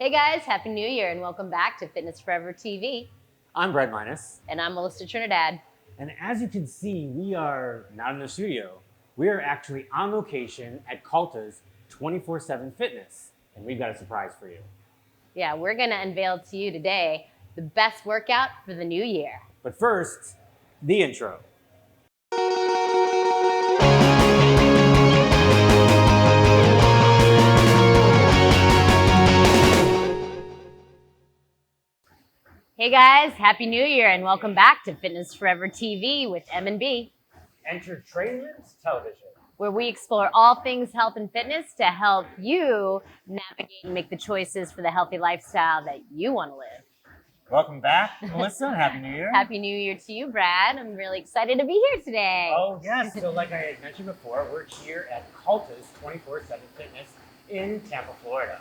Hey guys, Happy New Year and welcome back to Fitness Forever TV. I'm Brett Minus. And I'm Melissa Trinidad. And as you can see, we are not in the studio. We are actually on location at Calta's 24/7 Fitness. And we've got a surprise for you. Yeah, we're going to unveil to you today the best workout for the new year. But first, the intro. Hey guys, Happy New Year and welcome back to Fitness Forever TV with M&B, Enter Trainman's Television, where we explore all things health and fitness to help you navigate and make the choices for the healthy lifestyle that you want to live. Welcome back, Melissa. Happy New Year. Happy New Year to you, Brad. I'm really excited to be here today. Oh, yes. So like I had mentioned before, we're here at Calta's 24/7 Fitness in Tampa, Florida.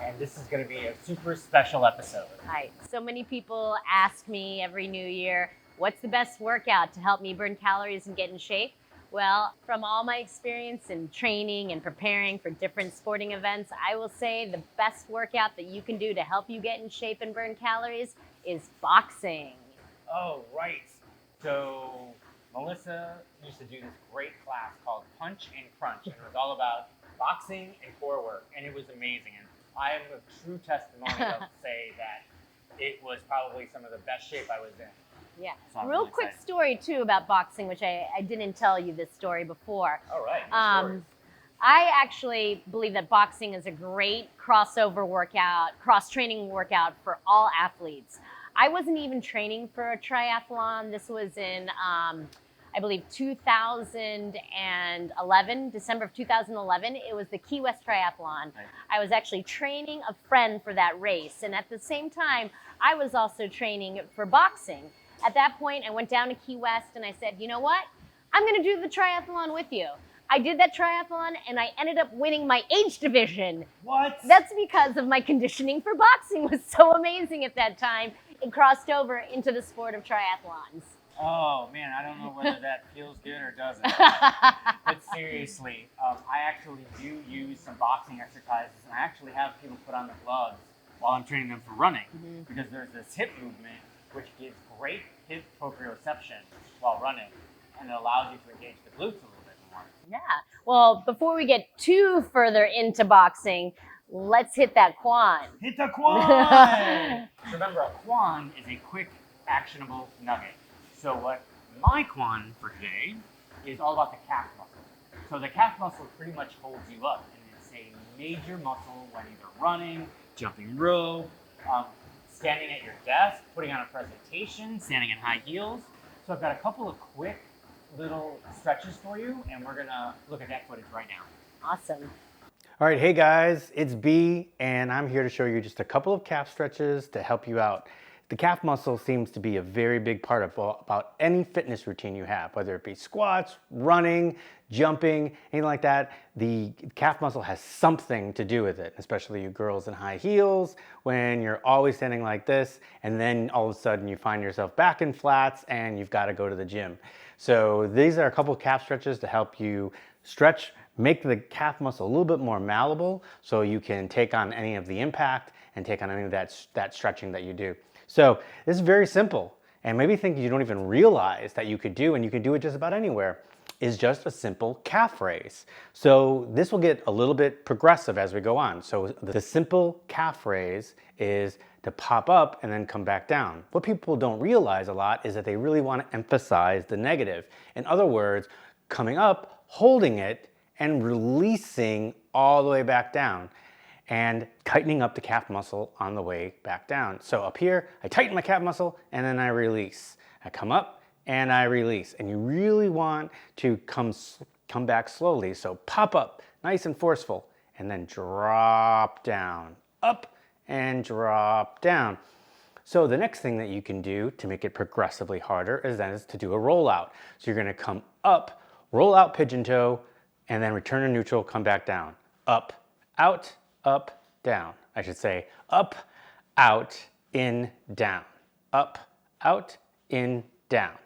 And this is going to be a super special episode. Right. So many people ask me every new year, what's the best workout to help me burn calories and get in shape? Well, from all my experience in training and preparing for different sporting events, I will say the best workout that you can do to help you get in shape and burn calories is boxing. Oh, right. So Melissa used to do this great class called Punch and Crunch, and it was all about boxing and core work, and it was amazing. And I am a true testimonial to say that it was probably some of the best shape I was in. Yeah. So I'm Real really quick excited. story, too, about boxing, which I didn't tell you this story before. All right. good stories. I actually believe that boxing is a great crossover workout, cross-training workout for all athletes. I wasn't even training for a triathlon. This was in, I believe, 2011, December of 2011. It was the Key West Triathlon. Right. I was actually training a friend for that race. And at the same time, I was also training for boxing. At that point, I went down to Key West and I said, you know what? I'm going to do the triathlon with you. I did that triathlon and I ended up winning my age division. What? That's because of my conditioning for boxing was so amazing at that time. It crossed over into the sport of triathlons. Oh, man, I don't know whether that feels good or doesn't. But seriously, I actually do use some boxing exercises, and I actually have people put on the gloves while I'm training them for running, because there's this hip movement which gives great hip proprioception while running, and it allows you to engage the glutes a little bit more. Yeah. Well, before we get too further into boxing, let's hit that quan. Hit the quan! Remember, a quan is a quick, actionable nugget. So what my quan for today is all about the calf muscle. So the calf muscle pretty much holds you up, and it's a major muscle when either running, jumping rope, standing at your desk, putting on a presentation, standing in high heels. So I've got a couple of quick little stretches for you, and we're gonna look at that footage right now. Awesome. All right, hey guys, it's B, and I'm here to show you just a couple of calf stretches to help you out. The calf muscle seems to be a very big part of about any fitness routine you have, whether it be squats, running, jumping, anything like that. The calf muscle has something to do with it, especially you girls in high heels, when you're always standing like this, and then all of a sudden you find yourself back in flats and you've got to go to the gym. So these are a couple of calf stretches to help you stretch, make the calf muscle a little bit more malleable so you can take on any of the impact and take on any of that stretching that you do. So this is very simple, and maybe think you don't even realize that you could do, and you can do it just about anywhere, is just a simple calf raise. So this will get a little bit progressive as we go on. So the simple calf raise is to pop up and then come back down. What people don't realize a lot is that they really want to emphasize the negative. In other words, coming up, holding it, and releasing all the way back down, and tightening up the calf muscle on the way back down. So up here, I tighten my calf muscle and then I release. I come up and I release. And you really want to come back slowly. So pop up, nice and forceful, and then drop down, up and drop down. So the next thing that you can do to make it progressively harder is to do a rollout. So you're gonna come up, roll out pigeon toe, and then return to neutral, come back down, up, out, up, down. I should say up, out, in, down. Up, out, in, down.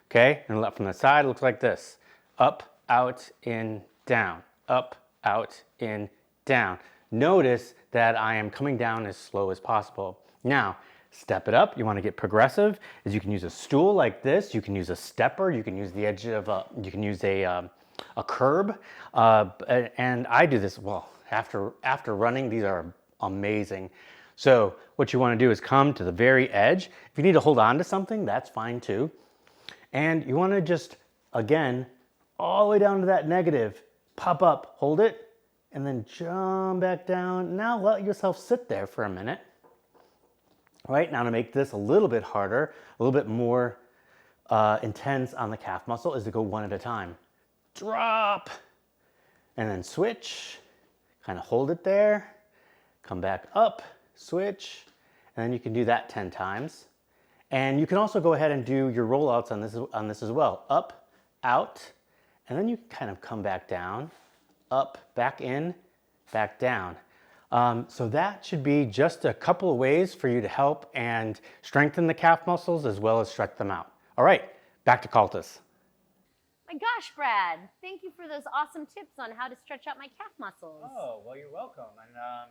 Okay, and from the side, it looks like this. Up, out, in, down. Up, out, in, down. Notice that I am coming down as slow as possible. Now, step it up. You want to get progressive. Is you can use a stool like this. You can use a stepper. You can use the edge of a curb. And I do this, well, after running, these are amazing. So what you want to do is come to the very edge. If you need to hold on to something, that's fine too. And you want to just, again, all the way down to that negative, pop up, hold it, and then jump back down. Now let yourself sit there for a minute. Right, now to make this a little bit harder, a little bit more intense on the calf muscle is to go one at a time. Drop, and then switch, kind of hold it there, come back up, switch, and then you can do that 10 times. And you can also go ahead and do your rollouts on this as well. Up, out, and then you kind of come back down, up, back in, back down. So that should be just a couple of ways for you to help and strengthen the calf muscles as well as stretch them out. All right, back to Cultus. My gosh, Brad, thank you for those awesome tips on how to stretch out my calf muscles. Oh, well, you're welcome. And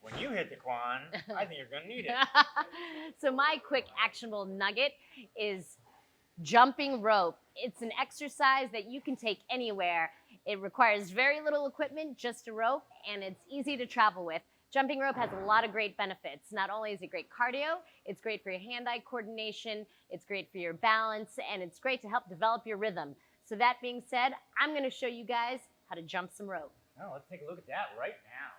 when you hit the Quan, I think you're going to need it. So my quick actionable nugget is jumping rope. It's an exercise that you can take anywhere. It requires very little equipment, just a rope, and it's easy to travel with. Jumping rope has a lot of great benefits. Not only is it great cardio, it's great for your hand-eye coordination, it's great for your balance, and it's great to help develop your rhythm. So that being said, I'm going to show you guys how to jump some rope. Oh, let's take a look at that right now.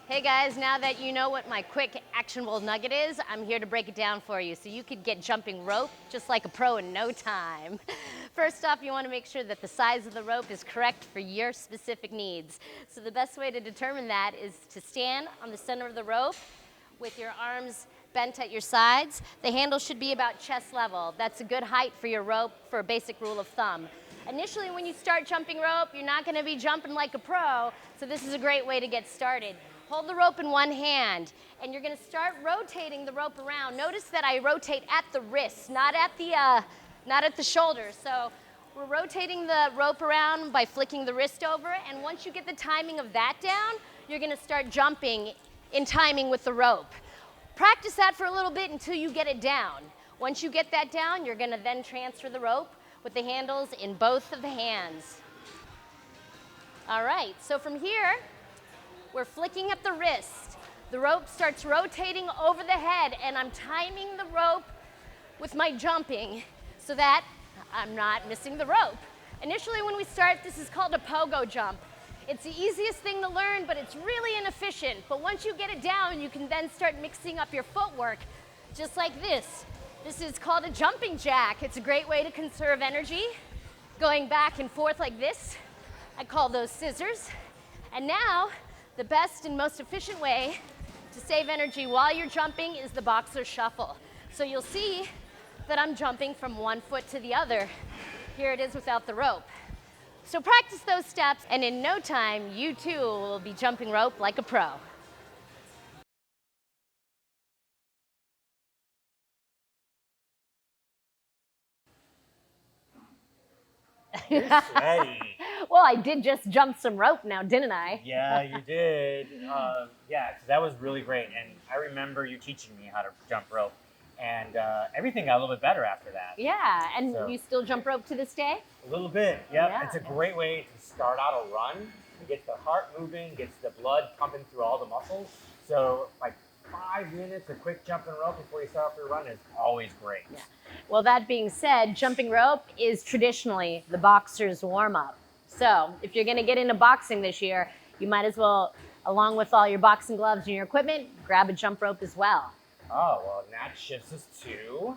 Hey guys, now that you know what my quick actionable nugget is, I'm here to break it down for you so you could get jumping rope just like a pro in no time. First off, you want to make sure that the size of the rope is correct for your specific needs. So the best way to determine that is to stand on the center of the rope with your arms bent at your sides. The handle should be about chest level. That's a good height for your rope for a basic rule of thumb. Initially, when you start jumping rope, you're not going to be jumping like a pro, so this is a great way to get started. Hold the rope in one hand, and you're going to start rotating the rope around. Notice that I rotate at the wrists, not at the shoulders. So we're rotating the rope around by flicking the wrist over, and once you get the timing of that down, you're going to start jumping in timing with the rope. Practice that for a little bit until you get it down. Once you get that down, you're going to then transfer the rope with the handles in both of the hands. All right, so from here, we're flicking at the wrist. The rope starts rotating over the head, and I'm timing the rope with my jumping so that I'm not missing the rope. Initially, when we start, this is called a pogo jump. It's the easiest thing to learn, but it's really inefficient. But once you get it down, you can then start mixing up your footwork, just like this. This is called a jumping jack. It's a great way to conserve energy, going back and forth like this. I call those scissors. And now, the best and most efficient way to save energy while you're jumping is the boxer shuffle. So you'll see that I'm jumping from one foot to the other. Here it is without the rope. So practice those steps, and in no time, you too will be jumping rope like a pro. You're sweaty. Well, I did just jump some rope now, didn't I? Yeah, you did. Yeah, so that was really great. And I remember you teaching me how to jump rope. And everything got a little bit better after that. Yeah, and So- you still jump rope to this day? A little bit, yep. Yeah. It's a great way to start out a run. It gets the heart moving, gets the blood pumping through all the muscles. So like 5 minutes of quick jumping rope before you start off your run is always great. Yeah. Well, that being said, jumping rope is traditionally the boxer's warm-up. So if you're gonna get into boxing this year, you might as well, along with all your boxing gloves and your equipment, grab a jump rope as well. Oh, well, and that shifts us to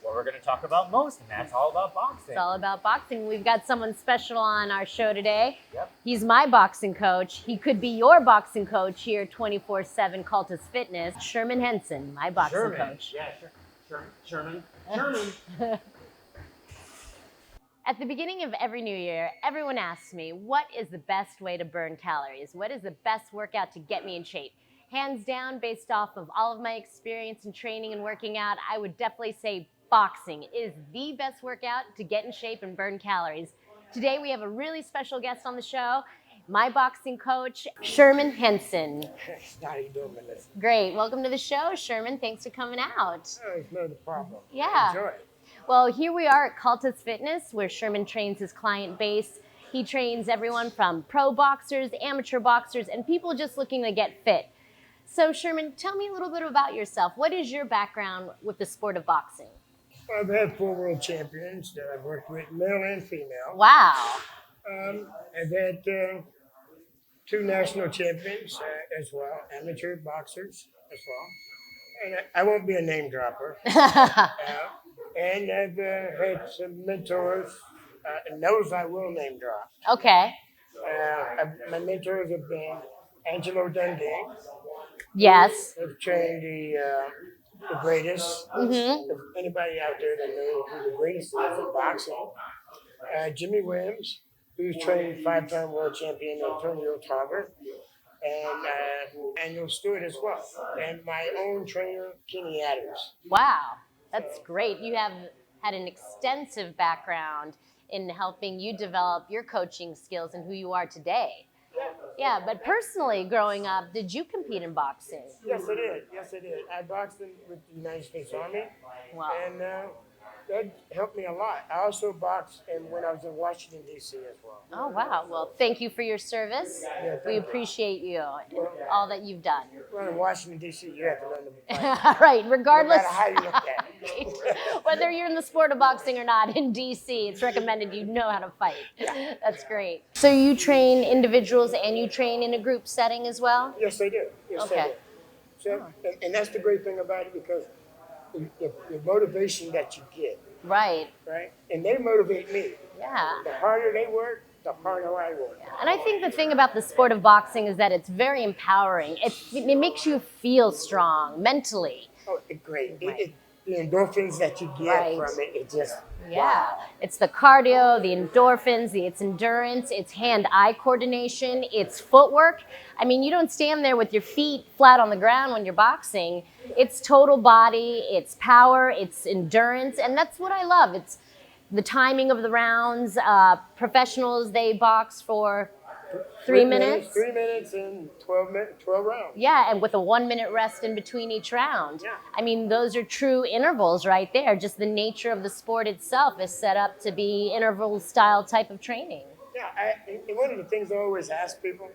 what we're going to talk about most, and that's all about boxing. It's all about boxing. We've got someone special on our show today. Yep. He's my boxing coach. He could be your boxing coach here 24/7 Cultus Fitness. Sherman Henson, my boxing Sherman. coach. Yeah, Sherman. Sherman. At the beginning of every new year, everyone asks me, what is the best way to burn calories? What is the best workout to get me in shape? Hands down, based off of all of my experience in training and working out, I would definitely say boxing is the best workout to get in shape and burn calories. Today we have a really special guest on the show. my boxing coach, Sherman Henson. How you doing, Melissa? Great. Welcome to the show, Sherman. Thanks for coming out. Oh, it's no problem. Yeah. Enjoy it. Well, here we are at Cultus Fitness, where Sherman trains his client base. He trains everyone from pro boxers, amateur boxers, and people just looking to get fit. So, Sherman, tell me a little bit about yourself. What is your background with the sport of boxing? I've had 4 world champions that I've worked with, male and female. Wow. I've had 2 national champions as well, amateur boxers as well. And I won't be a name dropper. And I've had some mentors, and those I will name drop. Okay. My mentors have been Angelo Dundee. Yes. I've trained the greatest. If anybody out there that knows who the greatest is in boxing, Jimmy Williams, who's trained 5-time world champion Antonio Tarver, and Daniel Stewart as well, and my own trainer Kenny Adams. Wow. That's great. You have had an extensive background in helping you develop your coaching skills and who you are today. Yeah, but personally, growing up, did you compete in boxing? Yes, I did. Yes, I did. I boxed with the United States Army, Wow. and that helped me a lot. I also boxed when I was in Washington, D.C. as well. Oh, wow. Well, thank you for your service. Yeah, We thank you. appreciate you and all that you've done. Well, in Washington, D.C., you have to learn to fight. Right, No regardless, matter how you look at it. whether you're in the sport of boxing or not, in DC, it's recommended you know how to fight. That's great. So you train individuals and you train in a group setting as well? Yes, I do. Yes, I Okay. do. So, and that's the great thing about it, because the motivation that you get, Right. right? And they motivate me. Yeah. The harder they work, the harder I work. And I think the thing about the sport of boxing is that it's very empowering. It makes you feel strong mentally. Oh, great. Right. The endorphins that you get Right. from it just, Yeah. wow. It's the cardio, the endorphins, it's endurance, it's hand-eye coordination, it's footwork. I mean, you don't stand there with your feet flat on the ground when you're boxing. It's total body, it's power, it's endurance, and that's what I love. It's the timing of the rounds. Professionals, they box for 3 minutes. 3 minutes and 12 rounds. Yeah, and with a 1-minute rest in between each round. Yeah. I mean, those are true intervals right there. Just the nature of the sport itself is set up to be interval style type of training. Yeah, and one of the things I always ask people,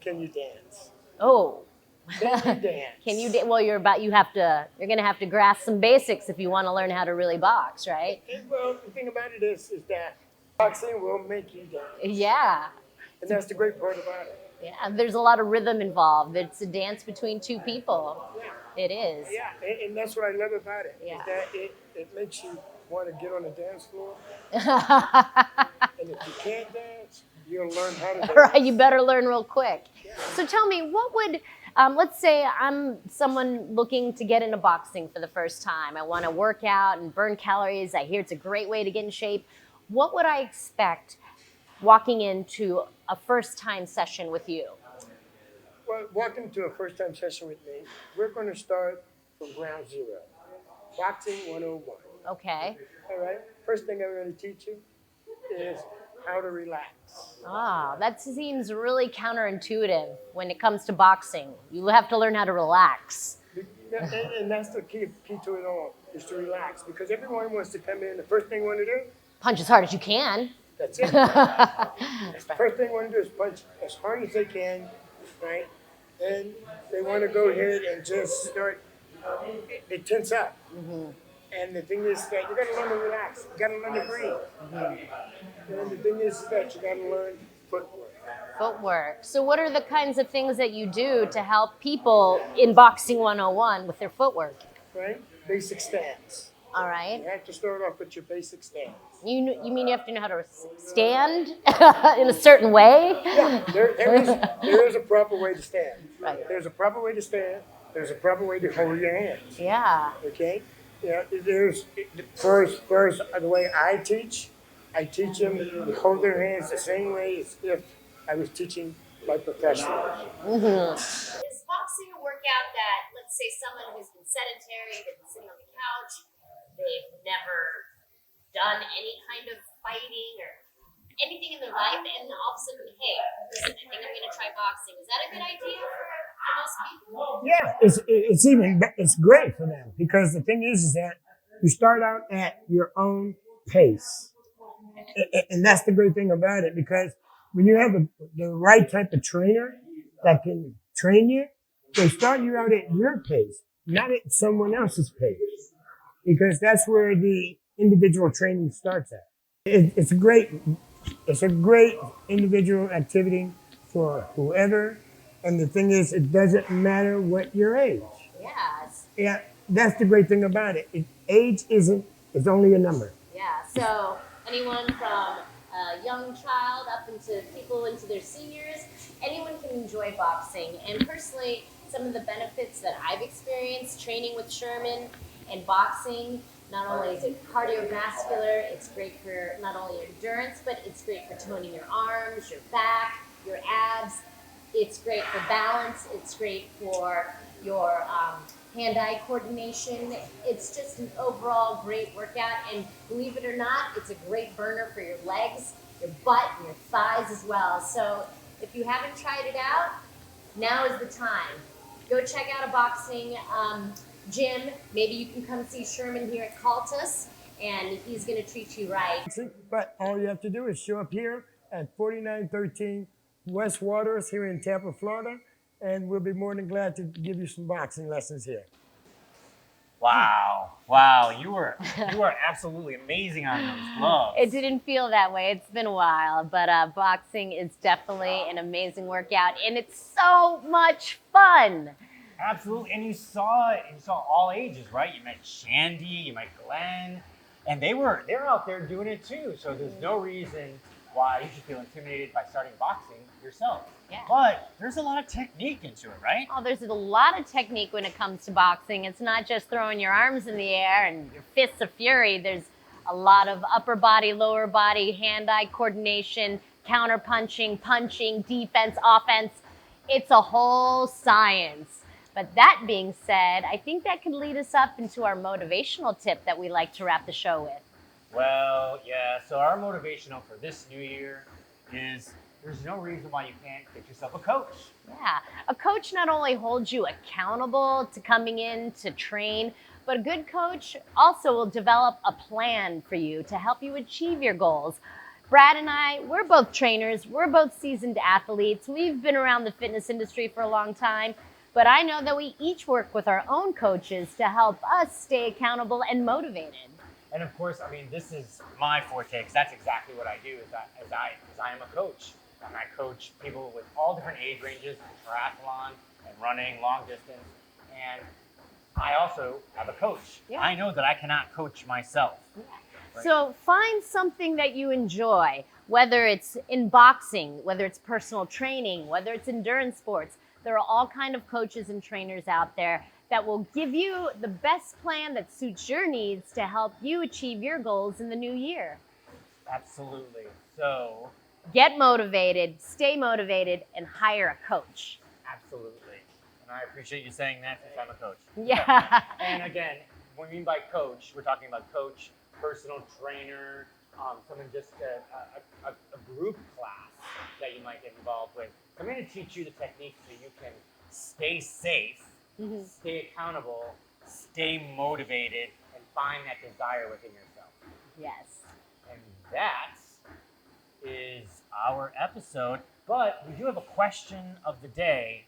can you dance? Oh. Can you dance? Can you? Well, you're going to have to grasp some basics if you want to learn how to really box, right? Well, the thing about it is that boxing will make you dance. Yeah. And that's the great part about it. Yeah. There's a lot of rhythm involved. It's a dance between 2 people. It is. Yeah, and that's what I love about it. Yeah. Is that it makes you want to get on the dance floor. And if you can't dance, you'll learn how to dance. Right, you better learn real quick. So tell me, what would, let's say I'm someone looking to get into boxing for the first time. I want to work out and burn calories. I hear it's a great way to get in shape. What would I expect walking into a first-time session with you? Well, welcome to a first-time session with me. We're going to start from ground zero. Boxing 101. Okay. All right? First thing I'm going to teach you is how to relax. Ah, that seems really counterintuitive when it comes to boxing. You have to learn how to relax. And that's the key to it all, is to relax. Because everyone wants to come in, the first thing you want to do, Punch as hard as you can. that's it. The first thing they want to do is punch as hard as they can, right? And they want to go ahead and just start, they tense up. And the thing is that you got to learn to relax. You got to learn to breathe. And the thing is that you got to learn footwork. Footwork. So what are the kinds of things that you do to help people in Boxing 101 with their footwork? Right? Basic stance. All right. You have to start off with your basic stance. You mean you have to know how to stand in a certain way? Yeah, there is a proper way to stand. Right. There's a proper way to stand. There's a proper way to hold your hands. Yeah. Okay? Yeah, there's first the way I teach them to hold their hands the same way as if I was teaching my professionals. Is boxing a workout that, let's say, someone who's been sedentary, they've been sitting on the couch, they've never done any kind of fighting or anything in their life, and all of a sudden, hey, listen, I think I'm going to try boxing. Is that a good idea for most people? Yeah, it's great for them because the thing is that you start out at your own pace, and that's the great thing about it because when you have the right type of trainer that can train you, they start you out at your pace, not at someone else's pace, because that's where the individual training starts at. It's a great individual activity for whoever. And the thing is, it doesn't matter what your age. Yes. Yeah, that's the great thing about it. Age it's only a number. Yeah. So anyone from a young child up into people into their seniors, anyone can enjoy boxing. And personally, some of the benefits that I've experienced training with Sherman and boxing, not only is it cardiovascular, it's great for not only your endurance, but it's great for toning your arms, your back, your abs. It's great for balance. It's great for your hand-eye coordination. It's just an overall great workout. And believe it or not, it's a great burner for your legs, your butt, and your thighs as well. So if you haven't tried it out, now is the time. Go check out a boxing gym. Maybe you can come see Sherman here at Cultus, and he's going to treat you right. But all you have to do is show up here at 4913 West Waters here in Tampa, Florida, and we'll be more than glad to give you some boxing lessons here. Wow, you are absolutely amazing on those gloves. It didn't feel that way. It's been a while, but boxing is definitely an amazing workout, and it's so much fun. Absolutely, and you saw all ages, right? You met Shandy, you met Glenn, and they're out there doing it too. So there's no reason why you should feel intimidated by starting boxing yourself. Yeah. But there's a lot of technique into it, right? Oh, there's a lot of technique when it comes to boxing. It's not just throwing your arms in the air and your fists of fury. There's a lot of upper body, lower body, hand-eye coordination, counter punching, defense, offense. It's a whole science. But that being said, I think that can lead us up into our motivational tip that we like to wrap the show with. Well, yeah, so our motivational for this new year is there's no reason why you can't get yourself a coach. Yeah, a coach not only holds you accountable to coming in to train, but a good coach also will develop a plan for you to help you achieve your goals. Brad and I, we're both trainers, we're both seasoned athletes, we've been around the fitness industry for a long time, but I know that we each work with our own coaches to help us stay accountable and motivated. And of course, I mean, this is my forte because that's exactly what I do. As I am a coach, and I coach people with all different age ranges, triathlon and running, long distance, and I also have a coach. Yeah. I know that I cannot coach myself. Yeah. Right? So find something that you enjoy, whether it's in boxing, whether it's personal training, whether it's endurance sports. There are all kinds of coaches and trainers out there that will give you the best plan that suits your needs to help you achieve your goals in the new year. Absolutely. So, get motivated, stay motivated, and hire a coach. Absolutely. And I appreciate you saying that since I'm a coach. Yeah. And again, when we mean by coach, we're talking about coach, personal trainer, someone just a group class that you might get involved with. I'm going to teach you the techniques so you can stay safe, stay accountable, stay motivated, and find that desire within yourself. Yes. And that is our episode. But we do have a question of the day.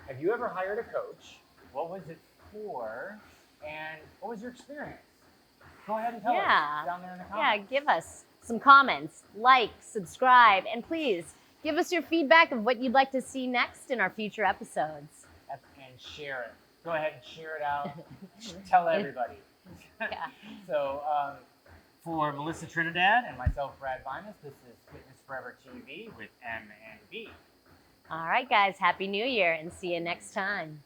Have you ever hired a coach? What was it for? And what was your experience? Go ahead and tell us down there in the comments. Yeah, give us some comments, like, subscribe, and please give us your feedback of what you'd like to see next in our future episodes. And share it. Go ahead and share it out. Tell everybody. Yeah. So for Melissa Trinidad and myself, Brad Vinas, this is Fitness Forever TV with M and B. All right, guys. Happy New Year, and see you next time.